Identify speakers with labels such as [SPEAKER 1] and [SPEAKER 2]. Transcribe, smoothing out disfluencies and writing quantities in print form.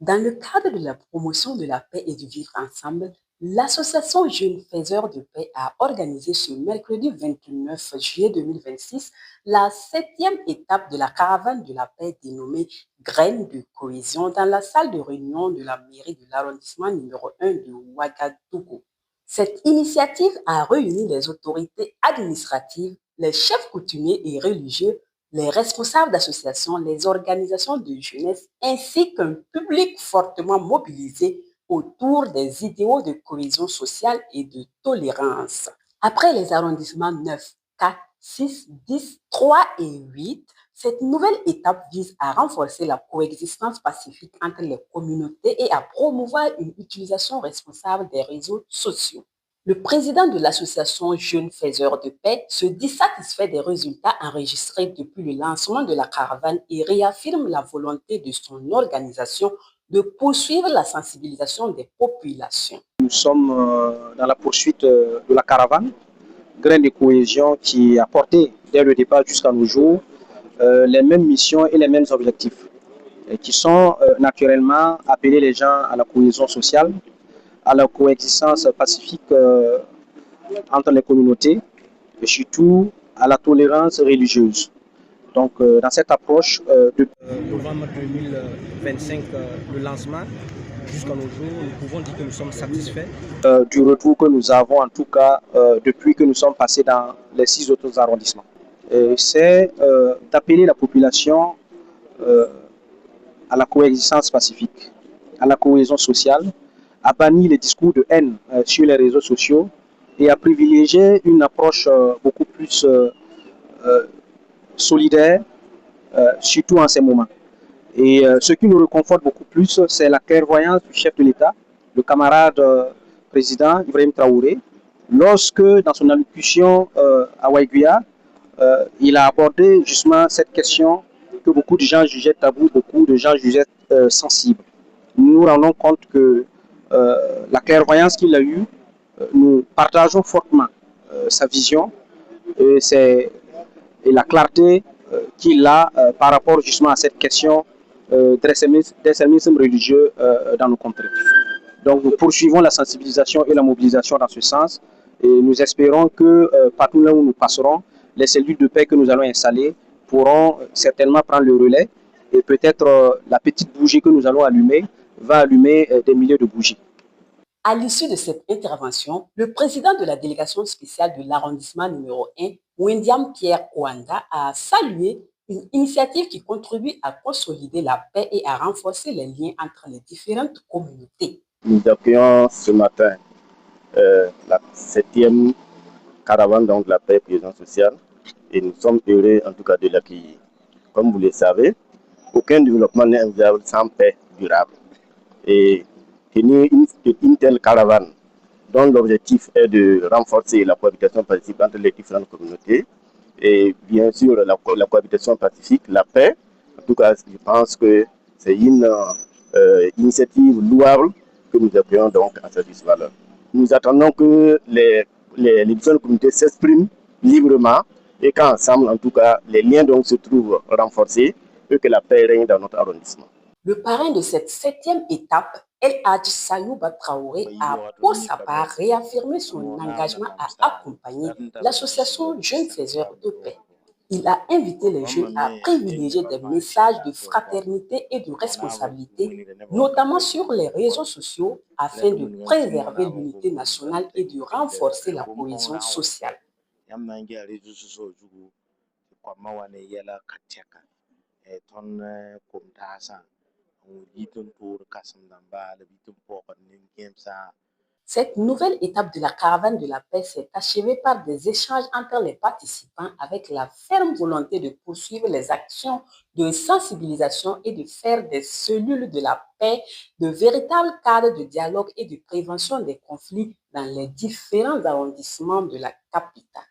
[SPEAKER 1] Dans le cadre de la promotion de la paix et du vivre ensemble, l'association Jeunes Faiseurs de Paix a organisé ce mercredi 29 juillet 2026 la septième étape de la caravane de la paix dénommée Graines de cohésion dans la salle de réunion de la mairie de l'arrondissement numéro 1 de Ouagadougou. Cette initiative a réuni les autorités administratives, les chefs coutumiers et religieux, les responsables d'associations, les organisations de jeunesse, ainsi qu'un public fortement mobilisé autour des idéaux de cohésion sociale et de tolérance. Après les arrondissements 9, 4, 6, 10, 3 et 8, cette nouvelle étape vise à renforcer la coexistence pacifique entre les communautés et à promouvoir une utilisation responsable des réseaux sociaux. Le président de l'association Jeunes Faiseurs de Paix se dit satisfait des résultats enregistrés depuis le lancement de la caravane et réaffirme la volonté de son organisation de poursuivre la sensibilisation des populations.
[SPEAKER 2] Nous sommes dans la poursuite de la caravane, Graines de cohésion qui a porté dès le départ jusqu'à nos jours les mêmes missions et les mêmes objectifs, et qui sont naturellement appeler les gens à la cohésion sociale, à la coexistence pacifique entre les communautés et surtout à la tolérance religieuse. Donc, dans cette approche, depuis novembre 2025, le lancement, jusqu'à nos jours, nous pouvons dire que nous sommes satisfaits du retour que nous avons, en tout cas, depuis que nous sommes passés dans les 6 autres arrondissements. C'est d'appeler la population à la coexistence pacifique, à la cohésion sociale, à bannir les discours de haine sur les réseaux sociaux et à privilégier une approche beaucoup plus solidaire, surtout en ces moments. Et ce qui nous réconforte beaucoup plus, c'est la clairvoyance du chef de l'État, le camarade président Ibrahim Traoré, lorsque dans son allocution à Waiguia, il a abordé justement cette question que beaucoup de gens jugeaient tabou, beaucoup de gens jugeaient sensible. Nous nous rendons compte que la clairvoyance qu'il a eue, nous partageons fortement sa vision et la clarté qu'il a par rapport justement à cette question d'extrémisme religieux dans nos contrées. Donc nous poursuivons la sensibilisation et la mobilisation dans ce sens et nous espérons que partout là où nous passerons, les cellules de paix que nous allons installer pourront certainement prendre le relais et peut-être la petite bougie que nous allons allumer va allumer des milliers de bougies.
[SPEAKER 1] À l'issue de cette intervention, le président de la délégation spéciale de l'arrondissement numéro 1, Wendiam Pierre Kouanda, a salué une initiative qui contribue à consolider la paix et à renforcer les liens entre les différentes communautés.
[SPEAKER 3] Nous accueillons ce matin la septième caravane donc de la paix et cohésion sociale et nous sommes heureux en tout cas de l'accueillir. Comme vous le savez, aucun développement n'est envisageable sans paix durable. Et tenir une telle caravane dont l'objectif est de renforcer la cohabitation pacifique entre les différentes communautés et bien sûr la cohabitation pacifique, la paix. En tout cas, je pense que c'est une initiative louable que nous appuyons donc à cette valeur. Nous attendons que les différentes communautés s'expriment librement et qu'ensemble, en tout cas, les liens donc se trouvent renforcés et que la paix règne dans notre arrondissement.
[SPEAKER 1] Le parrain de cette septième étape, El Hadj Sayouba Traoré, a pour sa part réaffirmé son engagement à accompagner l'association Jeunes Faiseurs de Paix. Il a invité les jeunes à privilégier des messages de fraternité et de responsabilité, notamment sur les réseaux sociaux, afin de préserver l'unité nationale et de renforcer la cohésion sociale. Cette nouvelle étape de la caravane de la paix s'est achevée par des échanges entre les participants avec la ferme volonté de poursuivre les actions de sensibilisation et de faire des cellules de la paix de véritables cadres de dialogue et de prévention des conflits dans les différents arrondissements de la capitale.